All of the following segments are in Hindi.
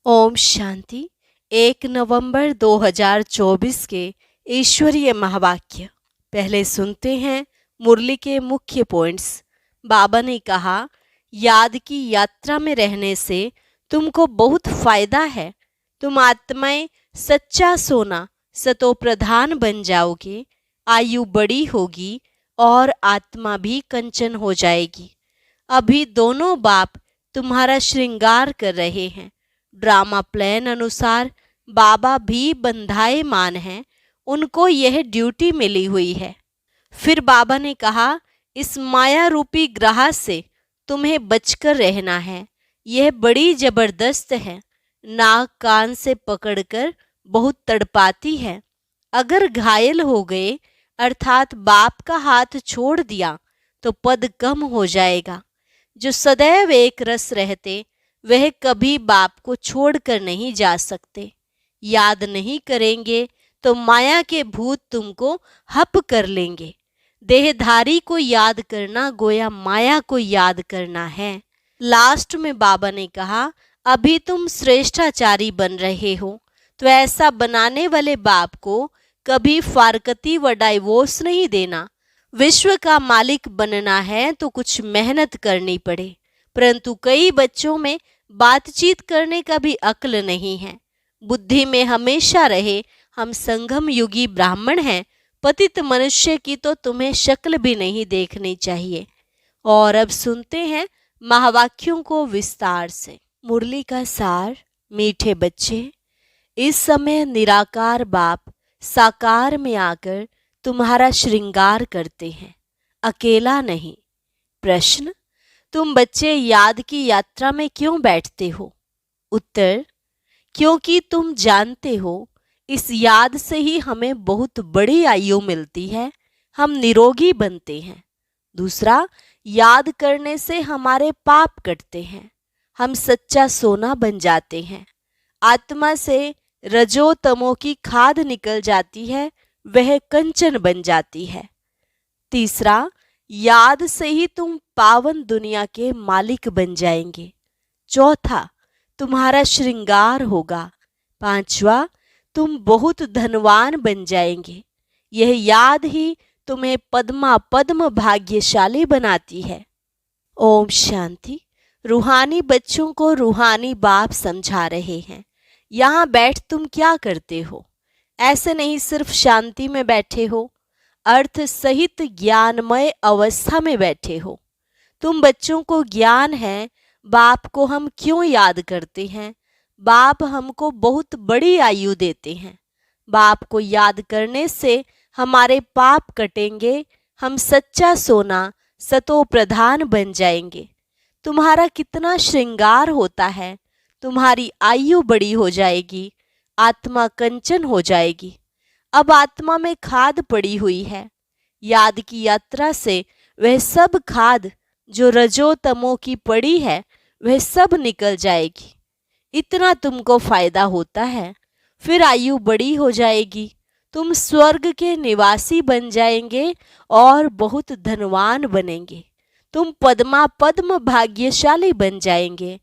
ओम शांति। 1 नवंबर 2024 के ईश्वरीय महावाक्य। पहले सुनते हैं मुरली के मुख्य पॉइंट्स। बाबा ने कहा, याद की यात्रा में रहने से तुमको बहुत फायदा है। तुम आत्माएं सच्चा सोना सतो प्रधान बन जाओगे, आयु बड़ी होगी और आत्मा भी कंचन हो जाएगी। अभी दोनों बाप तुम्हारा श्रृंगार कर रहे हैं। ड्रामा प्लान अनुसार बाबा भी बंधाएमान हैं, उनको यह ड्यूटी मिली हुई है। फिर बाबा ने कहा, इस माया रूपी ग्रह से तुम्हें बचकर रहना है। यह बड़ी जबरदस्त है, नाक कान से पकड़कर बहुत तड़पाती है। अगर घायल हो गए अर्थात बाप का हाथ छोड़ दिया तो पद कम हो जाएगा। जो सदैव एक रस रहते वह कभी बाप को छोड़कर नहीं जा सकते। याद नहीं करेंगे तो माया के भूत तुमको हप कर लेंगे। देहधारी को याद करना गोया माया को याद करना है। लास्ट में बाबा ने कहा, अभी तुम श्रेष्ठाचारी बन रहे हो, तो ऐसा बनाने वाले बाप को कभी फारकती व डाइवोर्स नहीं देना। विश्व का मालिक बनना है तो कुछ मेहनत करनी पड़े, परंतु कई बच्चों में बातचीत करने का भी अक्ल नहीं है। बुद्धि में हमेशा रहे हम संगम युगी ब्राह्मण हैं, पतित मनुष्य की तो तुम्हें शक्ल भी नहीं देखनी चाहिए। और अब सुनते हैं महावाक्यों को विस्तार से। मुरली का सार। मीठे बच्चे, इस समय निराकार बाप साकार में आकर तुम्हारा श्रृंगार करते हैं, अकेला नहीं। प्रश्न, तुम बच्चे याद की यात्रा में क्यों बैठते हो? उत्तर, क्योंकि तुम जानते हो इस याद से ही हमें बहुत बड़ी आयु मिलती है, हम निरोगी बनते हैं। दूसरा, याद करने से हमारे पाप कटते हैं, हम सच्चा सोना बन जाते हैं। आत्मा से रजो तमो की खाद निकल जाती है, वह कंचन बन जाती है। तीसरा, याद से ही तुम पावन दुनिया के मालिक बन जाएंगे। चौथा, तुम्हारा श्रृंगार होगा। पांचवा, तुम बहुत धनवान बन जाएंगे। यह याद ही तुम्हें पद्मा पद्म भाग्यशाली बनाती है। ओम शांति। रूहानी बच्चों को रूहानी बाप समझा रहे हैं। यहाँ बैठ तुम क्या करते हो? ऐसे नहीं सिर्फ शांति में बैठे हो, अर्थ सहित ज्ञानमय अवस्था में बैठे हो। तुम बच्चों को ज्ञान है बाप को हम क्यों याद करते हैं। बाप हमको बहुत बड़ी आयु देते हैं। बाप को याद करने से हमारे पाप कटेंगे, हम सच्चा सोना सतो प्रधान बन जाएंगे। तुम्हारा कितना श्रृंगार होता है, तुम्हारी आयु बड़ी हो जाएगी, आत्मा कंचन हो जाएगी। अब आत्मा में खाद पड़ी हुई है। याद की यात्रा से वह सब खाद जो रजो तमो की पड़ी है वह सब निकल जाएगी। इतना तुमको फायदा होता है। फिर आयु बड़ी हो जाएगी, तुम स्वर्ग के निवासी बन जाएंगे और बहुत धनवान बनेंगे। तुम पद्मा पद्म भाग्यशाली बन जाएंगे।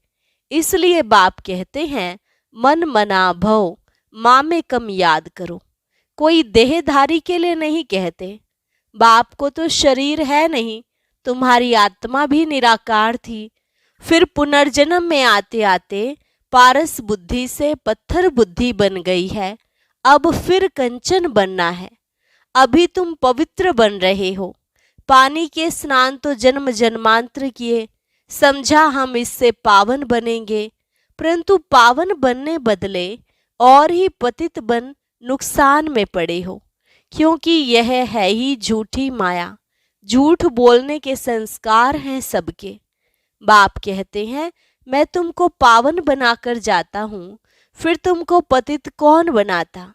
इसलिए बाप कहते हैं, मन मना भव, माँ में कम याद करो। कोई देहधारी के लिए नहीं कहते। बाप को तो शरीर है नहीं, तुम्हारी आत्मा भी निराकार थी। फिर पुनर्जन्म में आते आते पारस बुद्धि से पत्थर बुद्धि बन गई है, अब फिर कंचन बनना है। अभी तुम पवित्र बन रहे हो। पानी के स्नान तो जन्म जन्मांतर किए, समझा हम इससे पावन बनेंगे, परंतु पावन बनने बदले और ही पतित बन नुकसान में पड़े हो, क्योंकि यह है ही झूठी माया। झूठ बोलने के संस्कार हैं सबके। बाप कहते हैं, मैं तुमको पावन बनाकर जाता हूँ, फिर तुमको पतित कौन बनाता?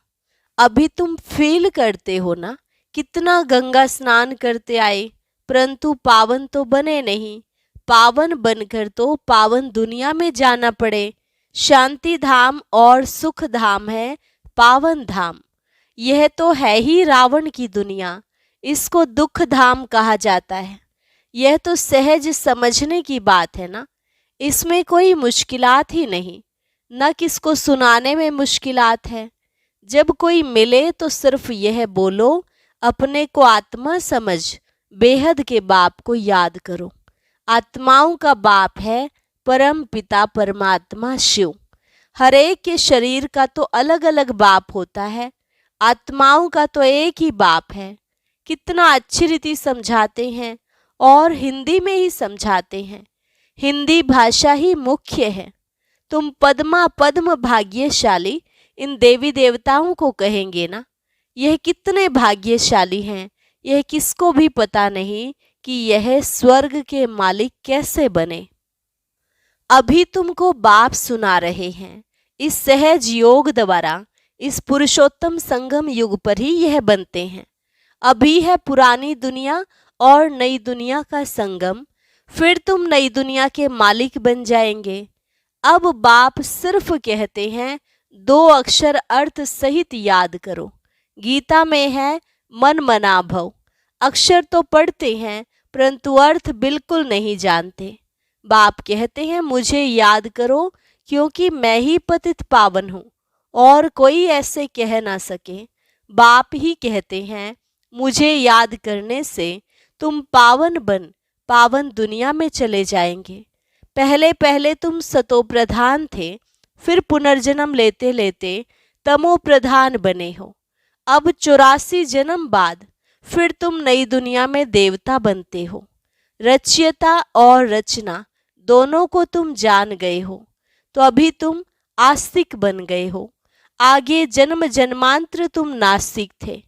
अभी तुम फील करते हो ना, कितना गंगा स्नान करते आए, परंतु पावन तो बने नहीं। पावन बनकर तो पावन दुनिया में जाना पड़े। शांति धाम और सुख धाम है पावन धाम। यह तो है ही रावण की दुनिया, इसको दुख धाम कहा जाता है। यह तो सहज समझने की बात है ना, इसमें कोई मुश्किलात ही नहीं। न किसको सुनाने में मुश्किलात है। जब कोई मिले तो सिर्फ यह बोलो, अपने को आत्मा समझ, बेहद के बाप को याद करो। आत्माओं का बाप है परम पिता परमात्मा शिव। हर एक के शरीर का तो अलग अलग बाप होता है, आत्माओं का तो एक ही बाप है। कितना अच्छी रीति समझाते हैं और हिंदी में ही समझाते हैं। हिंदी भाषा ही मुख्य है। तुम पद्मा पद्म भाग्यशाली इन देवी देवताओं को कहेंगे ना। यह कितने भाग्यशाली हैं, यह किसको भी पता नहीं कि यह स्वर्ग के मालिक कैसे बने। अभी तुमको बाप सुना रहे हैं। इस सहज योग द्वारा इस पुरुषोत्तम संगम युग पर ही यह बनते हैं। अभी है पुरानी दुनिया और नई दुनिया का संगम, फिर तुम नई दुनिया के मालिक बन जाएंगे। अब बाप सिर्फ कहते हैं 2 अक्षर अर्थ सहित याद करो। गीता में है मन मना भव। अक्षर तो पढ़ते हैं परंतु अर्थ बिल्कुल नहीं जानते। बाप कहते हैं मुझे याद करो, क्योंकि मैं ही पतित पावन हूँ और कोई ऐसे कह ना सके। बाप ही कहते हैं मुझे याद करने से तुम पावन बन पावन दुनिया में चले जाएंगे। पहले पहले तुम सतो प्रधान थे, फिर पुनर्जन्म लेते लेते तमो प्रधान बने हो। अब 84 जन्म बाद फिर तुम नई दुनिया में देवता बनते हो। रचयिता और रचना दोनों को तुम जान गए हो, तो अभी तुम आस्तिक बन गए हो। आगे जन्म जन्मांतर तुम नास्तिक थे।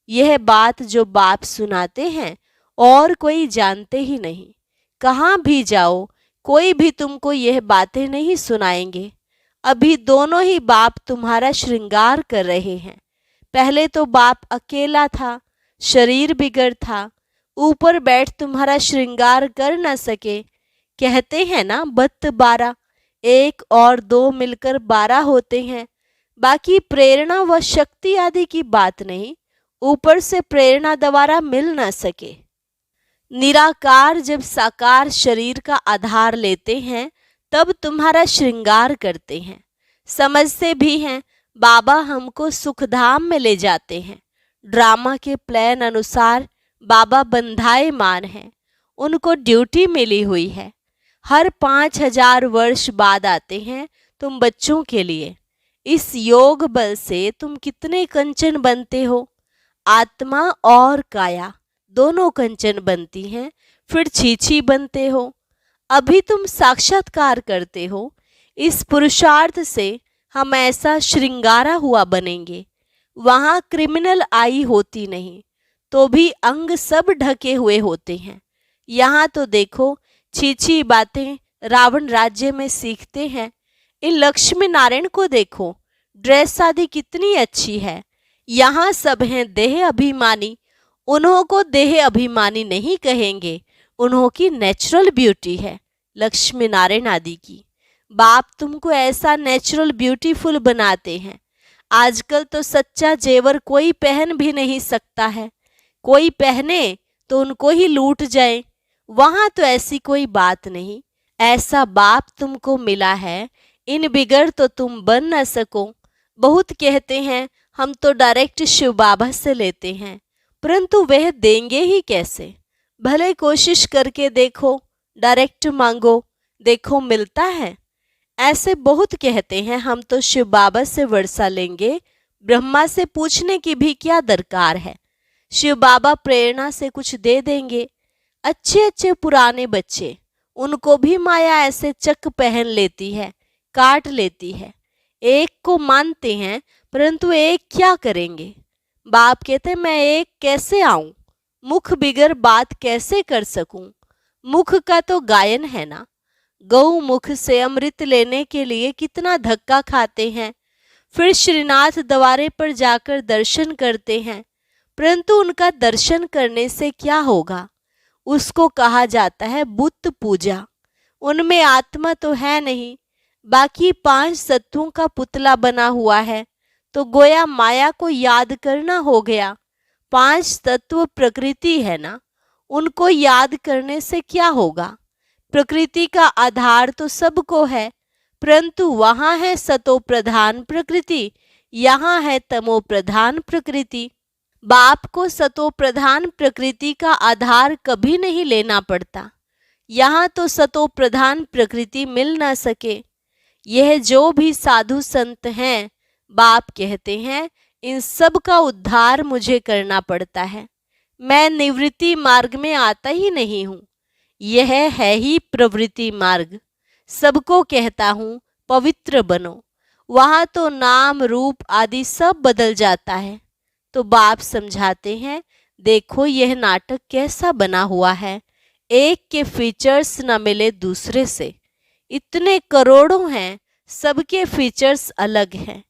यह बात जो बाप सुनाते हैं और कोई जानते ही नहीं। कहाँ भी जाओ कोई भी तुमको यह बातें नहीं सुनाएंगे। अभी दोनों ही बाप तुम्हारा श्रृंगार कर रहे हैं। पहले तो बाप अकेला था, शरीर बिगड़ था, ऊपर बैठ तुम्हारा श्रृंगार कर न सके। कहते हैं ना 12, 1 और 2 मिलकर 12 होते हैं। बाकी प्रेरणा व शक्ति आदि की बात नहीं, ऊपर से प्रेरणा द्वारा मिल न सके। निराकार जब साकार शरीर का आधार लेते हैं तब तुम्हारा श्रृंगार करते हैं। समझते भी हैं बाबा हमको सुखधाम में ले जाते हैं। ड्रामा के प्लान अनुसार बाबा बंधाएमान हैं, उनको ड्यूटी मिली हुई है। हर 5000 वर्ष बाद आते हैं तुम बच्चों के लिए। इस योग बल से तुम कितने कंचन बनते हो। आत्मा और काया दोनों कंचन बनती हैं, फिर छीछी बनते हो। अभी तुम साक्षात्कार करते हो। इस पुरुषार्थ से हम ऐसा श्रृंगारा हुआ बनेंगे। वहाँ क्रिमिनल आई होती नहीं, तो भी अंग सब ढके हुए होते हैं। यहाँ तो देखो छीछी बातें रावण राज्य में सीखते हैं। इन लक्ष्मी नारायण को देखो, ड्रेस आदि कितनी अच्छी है। यहाँ सब हैं देह अभिमानी। उन्हों को देह अभिमानी नहीं कहेंगे, उन्हों की नेचुरल ब्यूटी है लक्ष्मी नारायण आदि की। बाप तुमको ऐसा नेचुरल ब्यूटीफुल बनाते हैं। आजकल तो सच्चा जेवर कोई पहन भी नहीं सकता है। कोई पहने तो उनको ही लूट जाए। वहाँ तो ऐसी कोई बात नहीं। ऐसा बाप तुमको मिला है, इन बिगड़ तो तुम बन न सको। बहुत कहते हैं हम तो डायरेक्ट शिव बाबा से लेते हैं, परंतु वह देंगे ही कैसे। भले कोशिश करके देखो, डायरेक्ट मांगो, देखो मिलता है। ऐसे बहुत कहते हैं हम तो शिव बाबा से वर्षा लेंगे, ब्रह्मा से पूछने की भी क्या दरकार है। शिव बाबा प्रेरणा से कुछ दे देंगे। अच्छे अच्छे पुराने बच्चे, उनको भी माया ऐसे चक पहन लेती है, काट लेती है। एक को मानते हैं परंतु एक क्या करेंगे। बाप कहते मैं एक कैसे आऊं, मुख बिगर बात कैसे कर सकूं। मुख का तो गायन है ना। गौ मुख से अमृत लेने के लिए कितना धक्का खाते हैं, फिर श्रीनाथ द्वारे पर जाकर दर्शन करते हैं, परंतु उनका दर्शन करने से क्या होगा। उसको कहा जाता है बुत पूजा। उनमें आत्मा तो है नहीं, बाकी 5 तत्वों का पुतला बना हुआ है, तो गोया माया को याद करना हो गया। 5 तत्व प्रकृति है ना, उनको याद करने से क्या होगा। प्रकृति का आधार तो सबको है, परंतु वहां है सतो प्रधान प्रकृति, यहाँ है तमो प्रधान प्रकृति। बाप को सतो प्रधान प्रकृति का आधार कभी नहीं लेना पड़ता। यहाँ तो सतो प्रधान प्रकृति मिल ना सके। यह जो भी साधु संत हैं, बाप कहते हैं, इन सब का उद्धार मुझे करना पड़ता है। मैं निवृत्ति मार्ग में आता ही नहीं हूँ। यह है ही प्रवृत्ति मार्ग। सबको कहता हूँ पवित्र बनो। वहाँ तो नाम रूप आदि सब बदल जाता है। तो बाप समझाते हैं, देखो यह नाटक कैसा बना हुआ है। एक के फीचर्स न मिले दूसरे से। इतने करोड़ों हैं, सबके फीचर्स अलग हैं।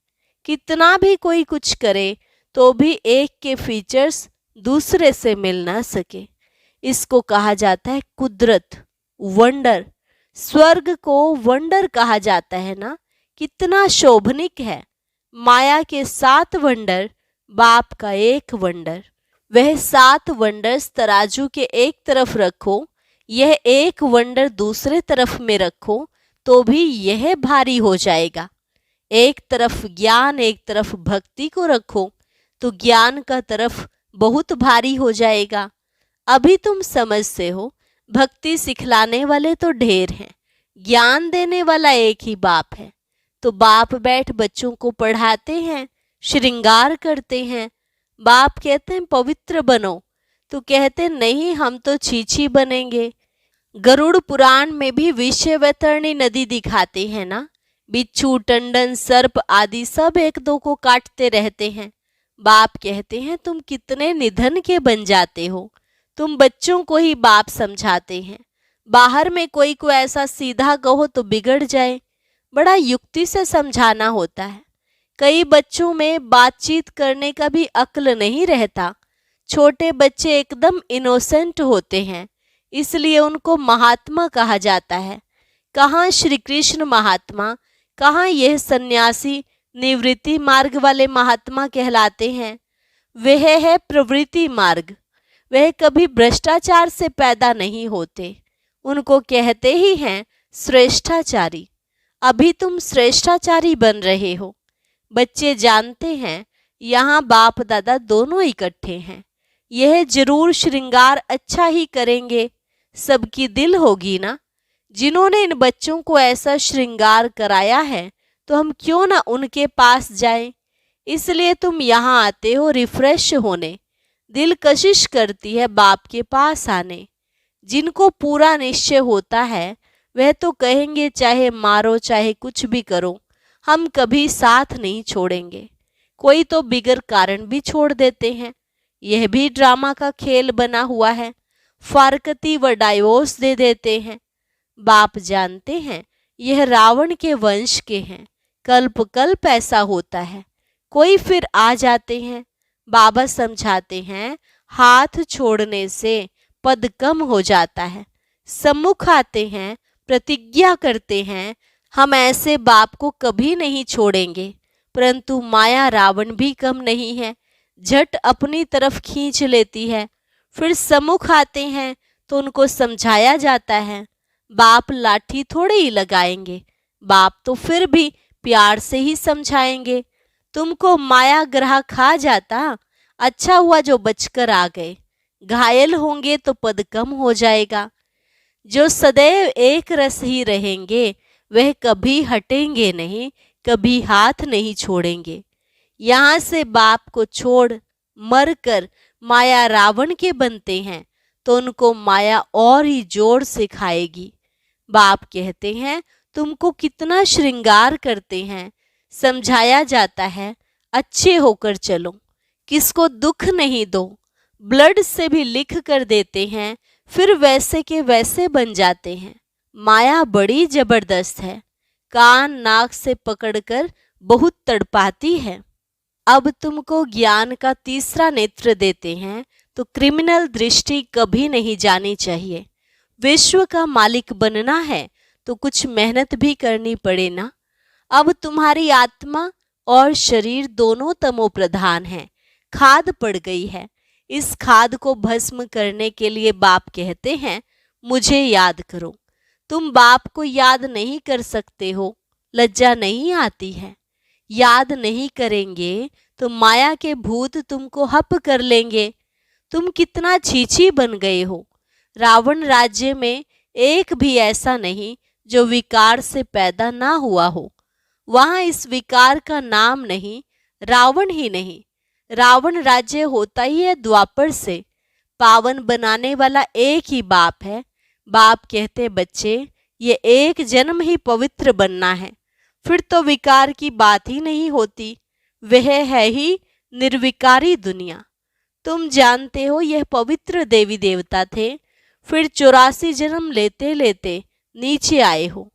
कितना भी कोई कुछ करे तो भी एक के फीचर्स दूसरे से मिल ना सके। इसको कहा जाता है कुदरत, वंडर। स्वर्ग को वंडर कहा जाता है ना, कितना शोभनिक है। माया के 7 वंडर, बाप का एक वंडर। वह 7 वंडर्स तराजू के एक तरफ रखो, यह एक वंडर दूसरे तरफ में रखो तो भी यह भारी हो जाएगा। एक तरफ ज्ञान, एक तरफ भक्ति को रखो तो ज्ञान का तरफ बहुत भारी हो जाएगा। अभी तुम समझते हो, भक्ति सिखलाने वाले तो ढेर हैं, ज्ञान देने वाला एक ही बाप है। तो बाप बैठ बच्चों को पढ़ाते हैं, श्रृंगार करते हैं। बाप कहते हैं पवित्र बनो, तो कहते नहीं हम तो छीछी बनेंगे। गरुड़ पुराण में भी विषय वैतरणी नदी दिखाते हैं ना। बिच्छू, टंडन, सर्प आदि सब एक दो को काटते रहते हैं। बाप कहते हैं तुम कितने निधन के बन जाते हो। तुम बच्चों को ही बाप समझाते हैं। बाहर में कोई को ऐसा सीधा कहो तो बिगड़ जाए, बड़ा युक्ति से समझाना होता है। कई बच्चों में बातचीत करने का भी अक्ल नहीं रहता। छोटे बच्चे एकदम इनोसेंट होते हैं, इसलिए उनको महात्मा कहा जाता है। कहाँ श्री कृष्ण महात्मा, कहाँ यह सन्यासी निवृत्ति मार्ग वाले महात्मा कहलाते हैं। वह है प्रवृत्ति मार्ग। वह कभी भ्रष्टाचार से पैदा नहीं होते। उनको कहते ही हैं श्रेष्ठाचारी। अभी तुम श्रेष्ठाचारी बन रहे हो। बच्चे जानते हैं यहाँ बाप दादा दोनों इकट्ठे हैं। यह जरूर श्रृंगार अच्छा ही करेंगे, सबकी दिल होगी ना। जिन्होंने इन बच्चों को ऐसा श्रृंगार कराया है तो हम क्यों ना उनके पास जाएं। इसलिए तुम यहाँ आते हो रिफ्रेश होने। दिल कशिश करती है बाप के पास आने। जिनको पूरा निश्चय होता है वह तो कहेंगे चाहे मारो चाहे कुछ भी करो, हम कभी साथ नहीं छोड़ेंगे। कोई तो बिगर कारण भी छोड़ देते हैं। यह भी ड्रामा का खेल बना हुआ है। फारकती व डाइवोर्स दे देते हैं। बाप जानते हैं यह रावण के वंश के हैं। कल्प कल्प ऐसा होता है। कोई फिर आ जाते हैं। बाबा समझाते हैं हाथ छोड़ने से पद कम हो जाता है। सम्मुख आते हैं, प्रतिज्ञा करते हैं हम ऐसे बाप को कभी नहीं छोड़ेंगे। परंतु माया रावण भी कम नहीं है, झट अपनी तरफ खींच लेती है। फिर सम्मुख आते हैं तो उनको समझाया जाता है। बाप लाठी थोड़े ही लगाएंगे, बाप तो फिर भी प्यार से ही समझाएंगे। तुमको माया ग्रह खा जाता, अच्छा हुआ जो बचकर आ गए। घायल होंगे तो पद कम हो जाएगा। जो सदैव एक रस ही रहेंगे वह कभी हटेंगे नहीं, कभी हाथ नहीं छोड़ेंगे। यहाँ से बाप को छोड़ मर कर माया रावण के बनते हैं तो उनको माया और ही जोर से खाएगी। बाप कहते हैं तुमको कितना श्रृंगार करते हैं। समझाया जाता है अच्छे होकर चलो, किसको दुख नहीं दो। ब्लड से भी लिख कर देते हैं, फिर वैसे के वैसे बन जाते हैं। माया बड़ी जबरदस्त है, कान नाक से पकड़कर बहुत तड़पाती है। अब तुमको ज्ञान का तीसरा नेत्र देते हैं तो क्रिमिनल दृष्टि कभी नहीं जानी चाहिए। विश्व का मालिक बनना है तो कुछ मेहनत भी करनी पड़े ना। अब तुम्हारी आत्मा और शरीर दोनों तमो प्रधान हैं, खाद पड़ गई है। इस खाद को भस्म करने के लिए बाप कहते हैं मुझे याद करो। तुम बाप को याद नहीं कर सकते हो, लज्जा नहीं आती है? याद नहीं करेंगे तो माया के भूत तुमको हप कर लेंगे। तुम कितना छीछी बन गए हो। रावण राज्य में एक भी ऐसा नहीं जो विकार से पैदा ना हुआ हो। वहां इस विकार का नाम नहीं, रावण ही नहीं, रावण राज्य होता ही है द्वापर से। पावन बनाने वाला एक ही बाप है। बाप कहते बच्चे ये एक जन्म ही पवित्र बनना है, फिर तो विकार की बात ही नहीं होती। वह है ही निर्विकारी दुनिया। तुम जानते हो यह पवित्र देवी देवता थे, फिर 84 जन्म लेते लेते नीचे आए हो,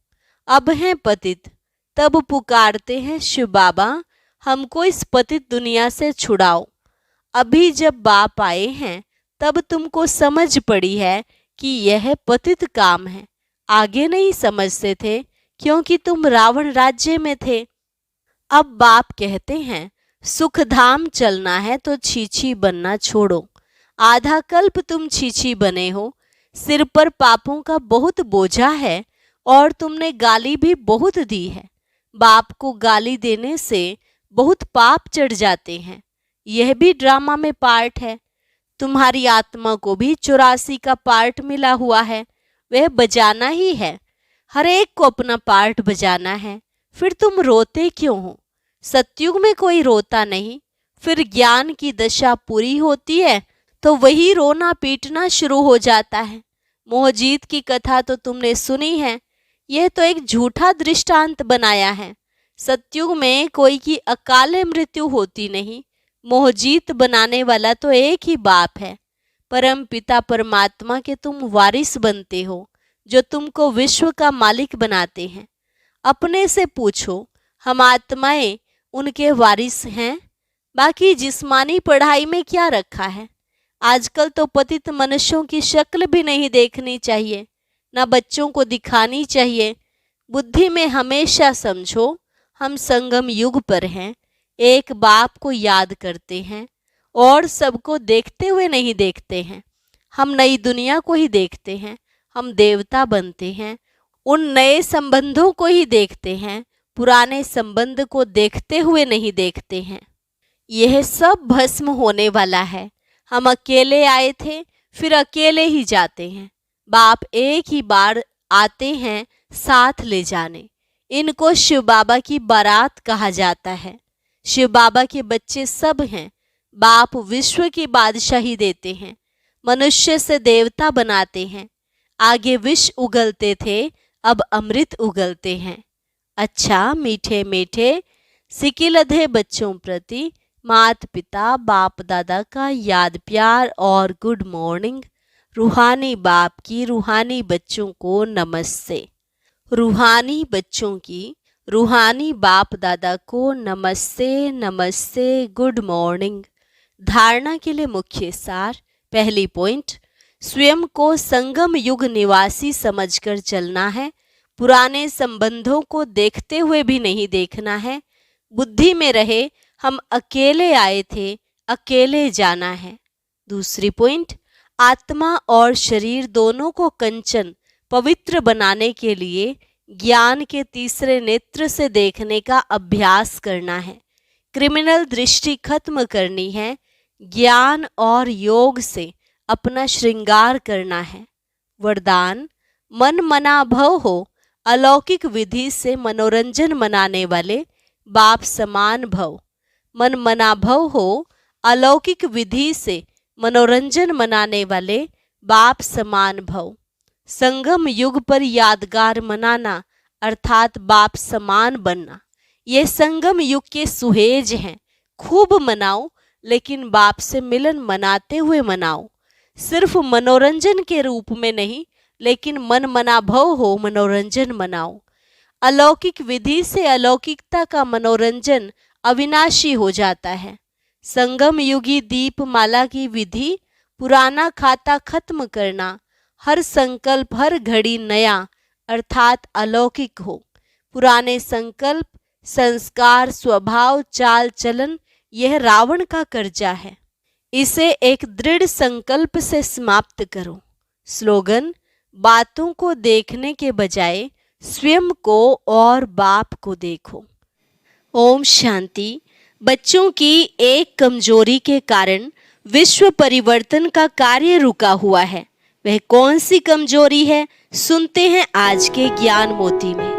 अब हैं पतित। तब पुकारते हैं शिव बाबा हमको इस पतित दुनिया से छुड़ाओ। अभी जब बाप आए हैं तब तुमको समझ पड़ी है कि यह पतित काम है। आगे नहीं समझते थे क्योंकि तुम रावण राज्य में थे। अब बाप कहते हैं सुखधाम चलना है तो छीछी बनना छोड़ो। आधा कल्प तुम छीछी बने हो। सिर पर पापों का बहुत बोझा है और तुमने गाली भी बहुत दी है। बाप को गाली देने से बहुत पाप चढ़ जाते हैं। यह भी ड्रामा में पार्ट है। तुम्हारी आत्मा को भी 84 का पार्ट मिला हुआ है, वह बजाना ही है। हर एक को अपना पार्ट बजाना है। फिर तुम रोते क्यों हो? सतयुग में कोई रोता नहीं। फिर ज्ञान की दशा पूरी होती है तो वही रोना पीटना शुरू हो जाता है। मोहजीत की कथा तो तुमने सुनी है। यह तो एक झूठा दृष्टांत बनाया है। सतयुग में कोई की अकाले मृत्यु होती नहीं। मोहजीत बनाने वाला तो एक ही बाप है। परम पिता परमात्मा के तुम वारिस बनते हो, जो तुमको विश्व का मालिक बनाते हैं। अपने से पूछो हम आत्माएं उनके वारिस हैं? बाकी जिस्मानी पढ़ाई में क्या रखा है? आजकल तो पतित मनुष्यों की शक्ल भी नहीं देखनी चाहिए, ना बच्चों को दिखानी चाहिए। बुद्धि में हमेशा समझो हम संगम युग पर हैं। एक बाप को याद करते हैं और सबको देखते हुए नहीं देखते हैं। हम नई दुनिया को ही देखते हैं। हम देवता बनते हैं, उन नए संबंधों को ही देखते हैं, पुराने संबंध को देखते हुए नहीं देखते हैं। यह सब भस्म होने वाला है। हम अकेले आए थे, फिर अकेले ही जाते हैं। बाप एक ही बार आते हैं साथ ले जाने। इनको शिव बाबा की बारात कहा जाता है। शिव बाबा के बच्चे सब हैं। बाप विश्व की बादशाही देते हैं, मनुष्य से देवता बनाते हैं। आगे विष उगलते थे, अब अमृत उगलते हैं। अच्छा मीठे मीठे सिकिलधे बच्चों प्रति माता पिता बाप दादा का याद प्यार और गुड मॉर्निंग। रूहानी बाप की रूहानी बच्चों को नमस्ते। रूहानी बच्चों की रूहानी बाप दादा को नमस्ते नमस्ते गुड मॉर्निंग। धारणा के लिए मुख्य सार। पहली पॉइंट, स्वयं को संगम युग निवासी समझकर चलना है। पुराने संबंधों को देखते हुए भी नहीं देखना है। बुद्धि में रहे हम अकेले आए थे, अकेले जाना है। दूसरी पॉइंट, आत्मा और शरीर दोनों को कंचन पवित्र बनाने के लिए ज्ञान के तीसरे नेत्र से देखने का अभ्यास करना है। क्रिमिनल दृष्टि खत्म करनी है। ज्ञान और योग से अपना श्रृंगार करना है। वरदान, मन मना भव हो। अलौकिक विधि से मनोरंजन मनाने वाले बाप समान भव। मन मना भव हो। अलौकिक विधि से मनोरंजन मनाने वाले बाप समान भव। संगम युग पर यादगार मनाना अर्थात बाप समान बनना, ये संगम युग के सुहेज हैं। खूब मनाओ, लेकिन बाप से मिलन मनाते हुए मनाओ। सिर्फ मनोरंजन के रूप में नहीं, लेकिन मन मना भव हो मनोरंजन मनाओ। अलौकिक विधि से अलौकिकता का मनोरंजन अविनाशी हो जाता है। संगम युगी दीप माला की विधि पुराना खाता खत्म करना। हर संकल्प हर घड़ी नया अर्थात अलौकिक हो। पुराने संकल्प संस्कार स्वभाव चाल चलन यह रावण का कर्जा है। इसे एक दृढ़ संकल्प से समाप्त करो। स्लोगन, बातों को देखने के बजाय स्वयं को और बाप को देखो। ओम शांति। बच्चों की एक कमजोरी के कारण विश्व परिवर्तन का कार्य रुका हुआ है। वह कौन सी कमजोरी है, सुनते हैं आज के ज्ञान मोती में।